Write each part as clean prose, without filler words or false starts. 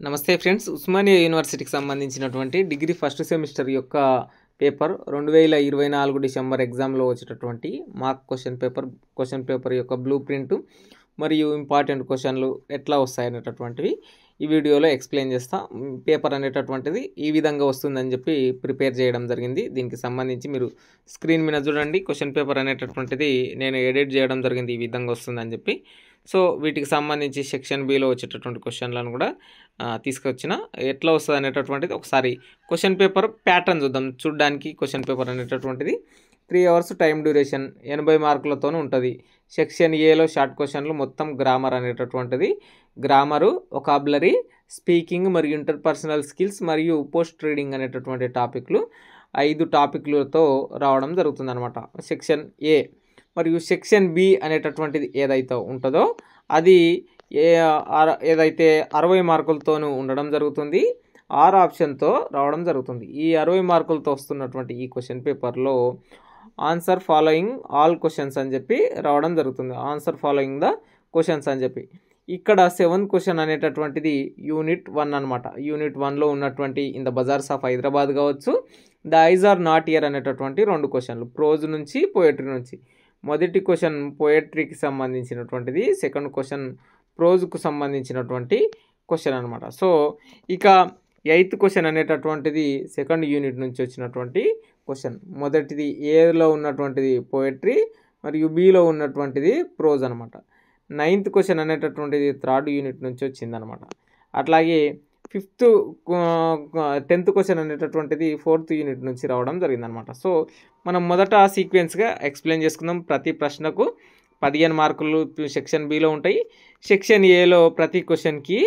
నమస్తే ఫ్రెండ్స్, ఉస్మానియా యూనివర్సిటీకి సంబంధించినటువంటి డిగ్రీ ఫస్ట్ సెమిస్టర్ యొక్క పేపర్ 2024 డిసెంబర్ ఎగ్జామ్లో వచ్చేటటువంటి మార్క్ క్వశ్చన్ పేపర్ యొక్క బ్లూ ప్రింట్ మరియు ఇంపార్టెంట్ క్వశ్చన్లు ఎట్లా వస్తాయనేటటువంటివి ఈ వీడియోలో ఎక్స్ప్లెయిన్ చేస్తా. పేపర్ అనేటటువంటిది ఈ విధంగా వస్తుందని చెప్పి ప్రిపేర్ చేయడం జరిగింది. దీనికి సంబంధించి మీరు స్క్రీన్ మీద చూడండి. క్వశ్చన్ పేపర్ అనేటటువంటిది నేను ఎడిట్ చేయడం జరిగింది, ఈ విధంగా వస్తుందని చెప్పి. సో వీటికి సంబంధించి సెక్షన్ బిలో వచ్చేటటువంటి క్వశ్చన్లను కూడా తీసుకొచ్చిన. ఎట్లా వస్తుంది అనేటటువంటిది ఒకసారి క్వశ్చన్ పేపర్ ప్యాటర్న్ చూద్దాం. చూడడానికి క్వశ్చన్ పేపర్ అనేటటువంటిది 3 అవర్స్ టైం డ్యూరేషన్, 80 మార్కులతోనే ఉంటుంది. సెక్షన్ ఏలో షార్ట్ క్వశ్చన్లు మొత్తం గ్రామర్ అనేటటువంటిది, గ్రామరు, వొకాబులరీ, స్పీకింగ్ మరియు ఇంటర్పర్సనల్ స్కిల్స్ మరియు పోస్ట్ రీడింగ్ అనేటటువంటి టాపిక్లు 5 టాపిక్లతో రావడం జరుగుతుంది అనమాట సెక్షన్ ఏ. మరియు సెక్షన్ బి అనేటటువంటిది ఏదైతే ఉంటుందో అది ఏదైతే 60 మార్కులతోనూ ఉండడం జరుగుతుంది. 6 ఆప్షన్తో రావడం జరుగుతుంది. ఈ 60 మార్కులతో వస్తున్నటువంటి ఈ క్వశ్చన్ పేపర్లో ఆన్సర్ ఫాలోయింగ్ ఆల్ క్వశ్చన్స్ అని చెప్పి రావడం జరుగుతుంది. ఆన్సర్ ఫాలోయింగ్ ద క్వశ్చన్స్ అని చెప్పి ఇక్కడ 7th క్వశ్చన్ అనేటటువంటిది యూనిట్ 1 అనమాట. యూనిట్ 1లో ఉన్నటువంటి in the bazaars of Hyderabad కావచ్చు, the eyes are not here అనేటటువంటి 2 క్వశ్చన్లు ప్రోజ్ నుంచి పోయట్రీ నుంచి. మొదటి క్వశ్చన్ పోయట్రీకి సంబంధించినటువంటిది, సెకండ్ క్వశ్చన్ ప్రోజ్కు సంబంధించినటువంటి క్వశ్చన్ అనమాట. సో ఇక 8th క్వశ్చన్ అనేటటువంటిది సెకండ్ యూనిట్ నుంచి వచ్చినటువంటి క్వశ్చన్. మొదటిది ఏలో ఉన్నటువంటిది పోయట్రీ మరియు బిలో ఉన్నటువంటిది ప్రోజ్ అనమాట. 9th క్వశ్చన్ అనేటటువంటిది 3rd యూనిట్ నుంచి వచ్చిందనమాట. అట్లాగే 10th క్వశ్చన్ అనేటటువంటిది 4th యూనిట్ నుంచి రావడం జరిగిందనమాట. సో మనం మొదట సీక్వెన్స్గా ఎక్స్ప్లెయిన్ చేసుకుందాం. ప్రతి ప్రశ్నకు 15 మార్కులు సెక్షన్ బిలో ఉంటాయి. సెక్షన్ ఏలో ప్రతి క్వశ్చన్కి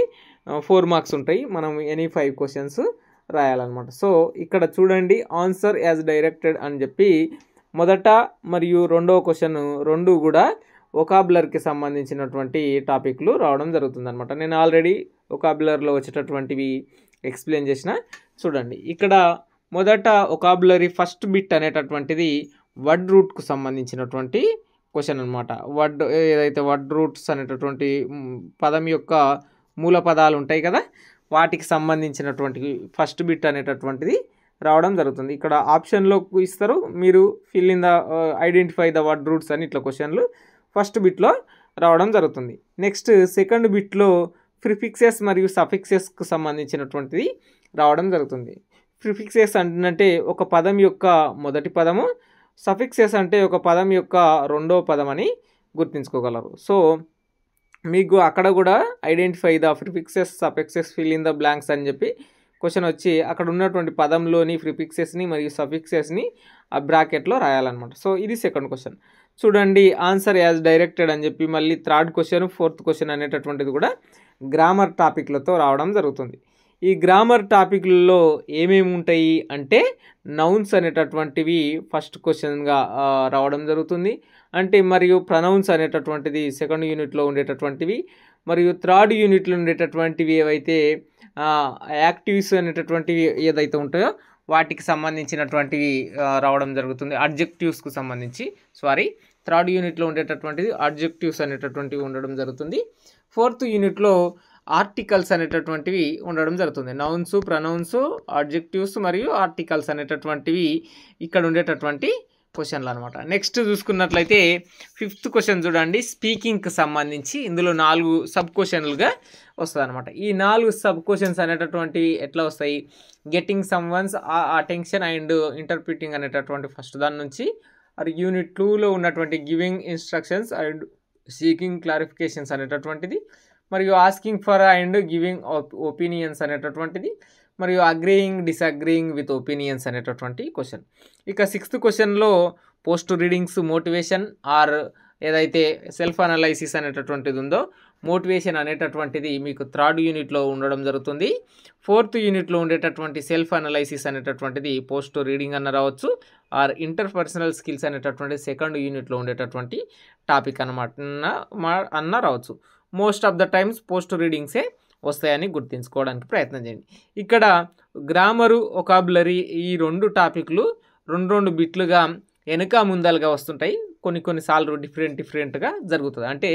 4 మార్క్స్ ఉంటాయి. మనం ఎనీ 5 క్వశ్చన్స్ రాయాలన్నమాట. సో ఇక్కడ చూడండి, ఆన్సర్ యాజ్ డైరెక్టెడ్ అని చెప్పి మొదట మరియు రెండవ క్వశ్చన్ రెండు కూడా వొకాబులర్కి సంబంధించినటువంటి టాపిక్లు రావడం జరుగుతుంది అనమాట. నేను ఆల్రెడీ వొకాబులర్లో వచ్చేటటువంటివి ఎక్స్ప్లెయిన్ చేసిన. చూడండి, ఇక్కడ మొదట వొకాబులరీ ఫస్ట్ బిట్ అనేటటువంటిది వర్డ్ రూట్కు సంబంధించినటువంటి క్వశ్చన్ అనమాట. ఏదైతే వర్డ్ రూట్స్ అనేటటువంటి పదం యొక్క మూల పదాలు ఉంటాయి కదా, వాటికి సంబంధించినటువంటి ఫస్ట్ బిట్ అనేటటువంటిది రావడం జరుగుతుంది. ఇక్కడ ఆప్షన్లో ఇస్తారు, మీరు fill in the identify the word roots అని ఇట్లా క్వశ్చన్లు ఫస్ట్ బిట్లో రావడం జరుగుతుంది. నెక్స్ట్ సెకండ్ బిట్లో ప్రిఫిక్సెస్ మరియు సఫిక్సెస్కు సంబంధించినటువంటిది రావడం జరుగుతుంది. ప్రిఫిక్సెస్ అంటే ఒక పదం యొక్క మొదటి పదము, సఫిక్సెస్ అంటే ఒక పదం యొక్క రెండవ పదం అని గుర్తుంచుకోగలరు. సో మీకు అక్కడ కూడా identify the prefixes suffixes fill in the blanks అని చెప్పి క్వశ్చన్ వచ్చి అక్కడ ఉన్నటువంటి పదంలోని ప్రిఫిక్సెస్ని మరియు సఫిక్సెస్ని ఆ బ్రాకెట్లో రాయాలన్నమాట. సో ఇది సెకండ్ క్వశ్చన్. చూడండి, ఆన్సర్ యాజ్ డైరెక్టెడ్ అని చెప్పి మళ్ళీ 3rd క్వశ్చన్ 4th క్వశ్చన్ అనేటటువంటిది కూడా గ్రామర్ టాపిక్లతో రావడం జరుగుతుంది. ఈ గ్రామర్ టాపిక్లలో ఏమేమి ఉంటాయి అంటే నౌన్స్ అనేటటువంటివి ఫస్ట్ క్వశ్చన్గా రావడం జరుగుతుంది. అంటే మరియు ప్రొనౌన్స్ అనేటటువంటిది సెకండ్ యూనిట్లో ఉండేటటువంటివి, మరియు 3rd యూనిట్లో ఉండేటటువంటివి ఏవైతే యాక్టివ్స్ అనేటటువంటివి ఏదైతే ఉంటాయో వాటికి సంబంధించినటువంటివి రావడం జరుగుతుంది. అడ్జెక్టివ్స్కు సంబంధించి 3rd యూనిట్లో ఉండేటటువంటిది అడ్జెక్టివ్స్ అనేటటువంటివి ఉండడం జరుగుతుంది. 4th యూనిట్లో ఆర్టికల్స్ అనేటటువంటివి ఉండడం జరుగుతుంది. నౌన్స్, ప్రొనౌన్స్, అడ్జెక్టివ్స్ మరియు ఆర్టికల్స్ అనేటటువంటివి ఇక్కడ ఉండేటటువంటి క్వశ్చన్లు అనమాట. నెక్స్ట్ చూసుకున్నట్లయితే 5th క్వశ్చన్ చూడండి, స్పీకింగ్కి సంబంధించి ఇందులో 4 సబ్ క్వశ్చన్లుగా వస్తుంది అనమాట. ఈ 4 సబ్ క్వశ్చన్స్ అనేటటువంటివి ఎట్లా వస్తాయి, getting someone's attention and interpreting అనేటటువంటి ఫస్ట్ దాని నుంచి, యూనిట్ 2లో ఉన్నటువంటి giving instructions and seeking clarifications అనేటటువంటిది, మరియు asking for and giving opinions అనేటటువంటిది, మరియు అగ్రీయింగ్ డిసగ్రీయింగ్ విత్ ఒపీనియన్స్ అనేటటువంటి క్వశ్చన్. ఇక 6th క్వశ్చన్లో పోస్ట్ రీడింగ్స్, మోటివేషన్ ఆర్ ఏదైతే సెల్ఫ్ అనాలైసిస్ అనేటటువంటిది ఉందో మోటివేషన్ అనేటటువంటిది మీకు 3rd యూనిట్లో ఉండడం జరుగుతుంది. 4th యూనిట్లో ఉండేటటువంటి సెల్ఫ్ అనాలైసిస్ అనేటటువంటిది పోస్ట్ రీడింగ్ అన్న రావచ్చు, ఆర్ ఇంటర్పర్సనల్ స్కిల్స్ అనేటటువంటి సెకండ్ యూనిట్లో ఉండేటటువంటి టాపిక్ అన్న రావచ్చు. Most of the times post రీడింగ్సే వస్తాయని గుర్తుంచుకోవడానికి ప్రయత్నం చేయండి. ఇక్కడ గ్రామరు, వొకాబులరీ ఈ 2 టాపిక్లు 2 బిట్లుగా వెనుక ముందలుగా వస్తుంటాయి, కొన్నిసార్లు డిఫరెంట్గా జరుగుతుంది. అంటే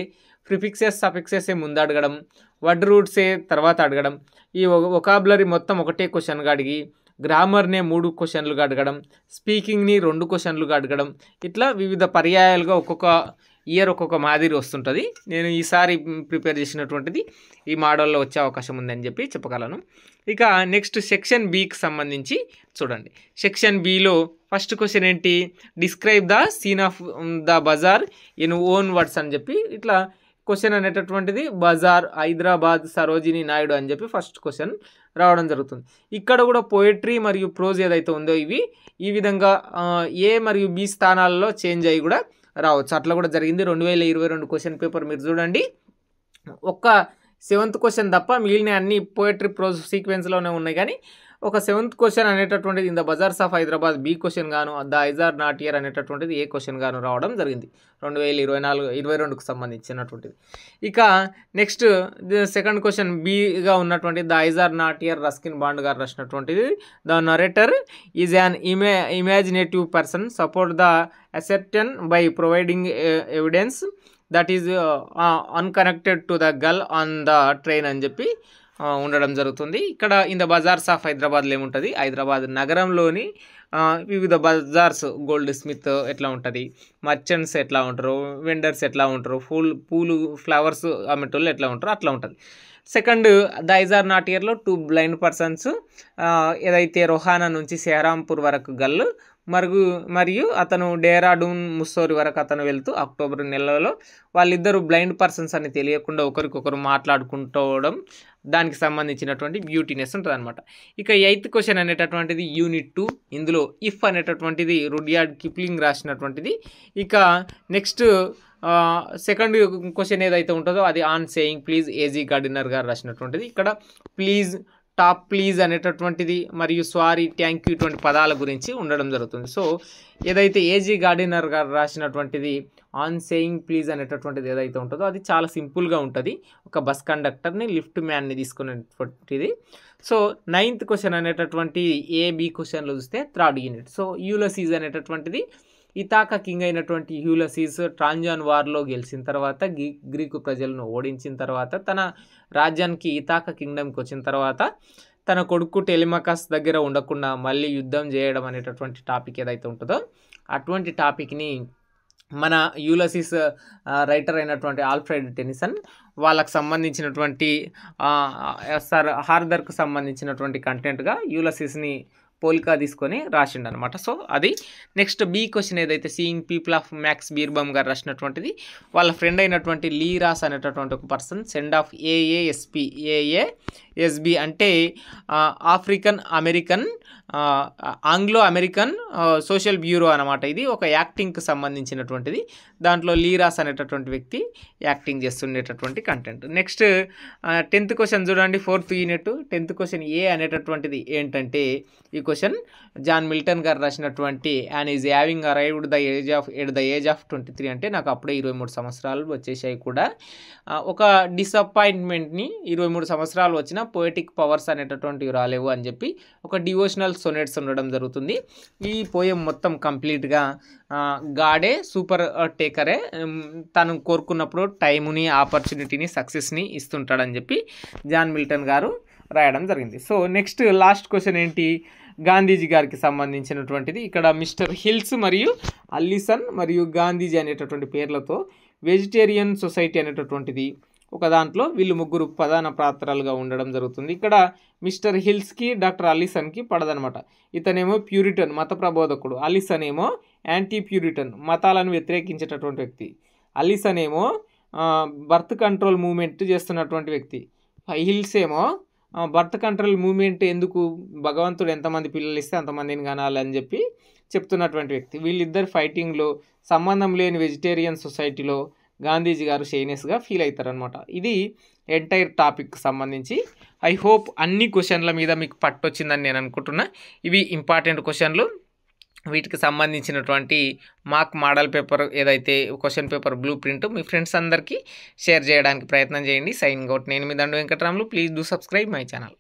ప్రిఫిక్సెస్ సఫిక్సెస్ ముందు అడగడం, వర్డ్ రూట్సే తర్వాత అడగడం, ఈ వొకాబులరీ మొత్తం ఒకటే క్వశ్చన్గా అడిగి, గ్రామర్నే 3 క్వశ్చన్లుగా అడగడం, స్పీకింగ్ని 2 క్వశ్చన్లుగా అడగడం, ఇట్లా వివిధ పర్యాయాలుగా ఒక్కొక్క ఇయర్ ఒక్కొక్క మాదిరి వస్తుంటుంది. నేను ఈసారి ప్రిపేర్ చేసినటువంటిది ఈ మోడల్లో వచ్చే అవకాశం ఉందని చెప్పి చెప్పగలను. ఇక నెక్స్ట్ సెక్షన్ బికి సంబంధించి చూడండి. సెక్షన్ బిలో ఫస్ట్ క్వశ్చన్ ఏంటి, describe the scene of the bazaar in own words అని చెప్పి ఇట్లా క్వశ్చన్ అనేటటువంటిది బజార్, హైదరాబాద్, సరోజిని నాయుడు అని చెప్పి ఫస్ట్ క్వశ్చన్ రావడం జరుగుతుంది. ఇక్కడ కూడా పోయట్రీ మరియు ప్రోజ్ ఏదైతే ఉందో ఇవి ఈ విధంగా ఏ మరియు బి స్థానాల్లో చేంజ్ అయ్యి కూడా రావచ్చు. అట్లా కూడా జరిగింది. 2022 క్వశ్చన్ పేపర్ మీరు చూడండి, ఒక్క 7th క్వశ్చన్ తప్ప మిగిలిన అన్ని పోయట్రీ ప్రోజ్ సీక్వెన్స్లోనే ఉన్నాయి. కానీ ఒక 7th క్వశ్చన్ అనేటటువంటిది in the bazaars of Hyderabad B question గాను, the eyes are not here అనేటటువంటిది ఏ క్వశ్చన్ గాను రావడం జరిగింది 2022కు సంబంధించినటువంటిది. ఇక నెక్స్ట్ సెకండ్ క్వశ్చన్ బిగా ఉన్నటువంటి the eyes are not here Ruskin Bond గారు రాసినటువంటిది. The narrator is an imaginative person support the assumption by providing evidence that is unconnected to the girl on the train అని చెప్పి ఉండడం జరుగుతుంది. ఇక్కడ in the bazaars of హైదరాబాద్లో ఏముంటుంది, హైదరాబాద్ నగరంలోని వివిధ బజార్స్, గోల్డ్ స్మిత్ ఎట్లా ఉంటుంది, మర్చెంట్స్ ఎట్లా ఉంటారు, వెండర్స్ ఎట్లా ఉంటారు, పూలు ఫ్లవర్స్ అమ్మేటోళ్ళు ఎట్లా ఉంటారు, అట్లా ఉంటుంది. Second the eyes are not హియర్లో 2 బ్లైండ్ పర్సన్స్, ఏదైతే రోహానా నుంచి సెహరాంపూర్ వరకు గల్లు మరియు అతను డేరాడూన్ ముస్సోరి వరకు అతను వెళ్తూ అక్టోబర్ నెలలో వాళ్ళిద్దరు బ్లైండ్ పర్సన్స్ అని తెలియకుండా ఒకరికొకరు మాట్లాడుకుంటూ దానికి సంబంధించినటువంటి బ్యూటీనెస్ ఉంటుంది అనమాట. ఇక 8th క్వశ్చన్ అనేటటువంటిది యూనిట్ 2, ఇందులో ఇఫ్ అనేటటువంటిది రుడ్యార్డ్ కిప్లింగ్ రాసినటువంటిది. ఇక నెక్స్ట్ సెకండ్ క్వశ్చన్ ఏదైతే ఉంటుందో అది on saying please AG Gardiner గారు రాసినటువంటిది. ఇక్కడ ప్లీజ్, టాప్ ప్లీజ్ అనేటటువంటిది మరియు సారీ, థ్యాంక్ యూ ఇటువంటి పదాల గురించి ఉండడం జరుగుతుంది. సో ఏదైతే ఏజీ గార్డినర్ గారు రాసినటువంటిది ఆన్ సేయింగ్ ప్లీజ్ అనేటటువంటిది ఏదైతే ఉంటుందో అది చాలా సింపుల్గా ఉంటుంది. ఒక బస్ కండక్టర్ని, లిఫ్ట్ మ్యాన్ని తీసుకునేటువంటిది. సో 9th క్వశ్చన్ అనేటటువంటి ఏబి క్వశ్చన్లో చూస్తే 3rd యూనిట్. సో యూలసీస్ అనేటటువంటిది ఇతాకా కింగ్ అయినటువంటి యూలసీస్ ట్రాంజాన్ వార్లో గెలిచిన తర్వాత, గ్రీకు ప్రజలను ఓడించిన తర్వాత, తన రాజ్యానికి ఇతాకా కింగ్డమ్కి వచ్చిన తర్వాత తన కొడుకు టెలిమకస్ దగ్గర ఉండకుండా మళ్ళీ యుద్ధం చేయడం అనేటటువంటి టాపిక్ ఏదైతే ఉంటుందో అటువంటి టాపిక్ని మన యూలసీస్ రైటర్ అయినటువంటి ఆల్ఫ్రెడ్ టెనిసన్ వాళ్ళకు సంబంధించినటువంటి సర్ హార్దర్కు సంబంధించినటువంటి కంటెంట్గా యూలసీస్ని పోలికా తీసుకొని రాసిండు అనమాట. సో అది నెక్స్ట్ బి క్వశ్చన్ ఏదైతే సీయింగ్ పీపుల్ ఆఫ్ మ్యాక్స్ బీర్బమ్ గారు రాసినటువంటిది, వాళ్ళ ఫ్రెండ్ అయినటువంటి లీ రాస్ అనేటటువంటి ఒక పర్సన్ సెండ్ ఆఫ్ ఏఏఎస్బి అంటే African American Anglo American social bureau అనమాట. ఇది ఒక యాక్టింగ్కి సంబంధించినటువంటిది. దాంట్లో లీరాస్ అనేటటువంటి వ్యక్తి యాక్టింగ్ చేస్తుండేటటువంటి కంటెంట్. నెక్స్ట్ 10th క్వశ్చన్ చూడండి, 4th యూనిట్ 10th క్వశ్చన్ ఏ అనేటటువంటిది ఏంటంటే ఈ క్వశ్చన్ జాన్ మిల్టన్ గారు రాసినటువంటి and is having arrived at the age of 23 అంటే నాకు అప్పుడే 23 సంవత్సరాలు వచ్చేసాయి కూడా. ఒక డిసప్పాయింట్మెంట్ని 23 సంవత్సరాలు వచ్చిన పోయటిక్ పవర్స్ అనేటటువంటివి రాలేవు అని చెప్పి ఒక డివోషనల్ సొనెట్స్ ఉండడం జరుగుతుంది. ఈ పోయం మొత్తం కంప్లీట్గా గాడే సూపర్ టేకరే తను కోరుకున్నప్పుడు టైముని, ఆపర్చునిటీని, సక్సెస్ని ఇస్తుంటాడని చెప్పి జాన్ మిల్టన్ గారు రాయడం జరిగింది. సో నెక్స్ట్ లాస్ట్ క్వశ్చన్ ఏంటి, గాంధీజీ గారికి సంబంధించినటువంటిది. ఇక్కడ మిస్టర్ హిల్స్ మరియు అల్లిసన్ మరియు గాంధీజీ అనేటటువంటి పేర్లతో వెజిటేరియన్ సొసైటీ అనేటటువంటిది ఒక దాంట్లో వీళ్ళు ముగ్గురు ప్రధాన పాత్రలుగా ఉండడం జరుగుతుంది. ఇక్కడ మిస్టర్ హిల్స్కి డాక్టర్ అల్లిసన్కి పడదనమాట. ఇతనేమో ప్యూరిటన్ మత ప్రబోధకుడు, అల్లిసన్ ఏమో యాంటీ ప్యూరిటన్ మతాలను వ్యతిరేకించేటటువంటి వ్యక్తి. అల్లిసన్ ఏమో బర్త్ కంట్రోల్ మూవ్మెంట్ చేస్తున్నటువంటి వ్యక్తి. హిల్స్ ఏమో బర్త్ కంట్రోల్ మూవ్మెంట్ ఎందుకు, భగవంతుడు ఎంతమంది పిల్లలు ఇస్తే అంతమందిని కనాలని చెప్పి చెప్తున్నటువంటి వ్యక్తి. వీళ్ళిద్దరు ఫైటింగ్లో సంబంధం లేని వెజిటేరియన్ సొసైటీలో గాంధీజీ గారు షైనెస్గా ఫీల్ అవుతారనమాట. ఇది ఎంటైర్ టాపిక్ సంబంధించి. ఐ హోప్ అన్ని క్వశ్చన్ల మీద మీకు పట్టొచ్చిందని నేను అనుకుంటున్నా. ఇవి ఇంపార్టెంట్ క్వశ్చన్లు. వీటికి సంబంధించినటువంటి మార్క్ మోడల్ పేపర్ ఏదైతే క్వశ్చన్ పేపర్ బ్లూ ప్రింట్ మీ ఫ్రెండ్స్ అందరికీ షేర్ చేయడానికి ప్రయత్నం చేయండి. Signing out. నేను మీ దండు Venkataramulu. Please do subscribe my channel.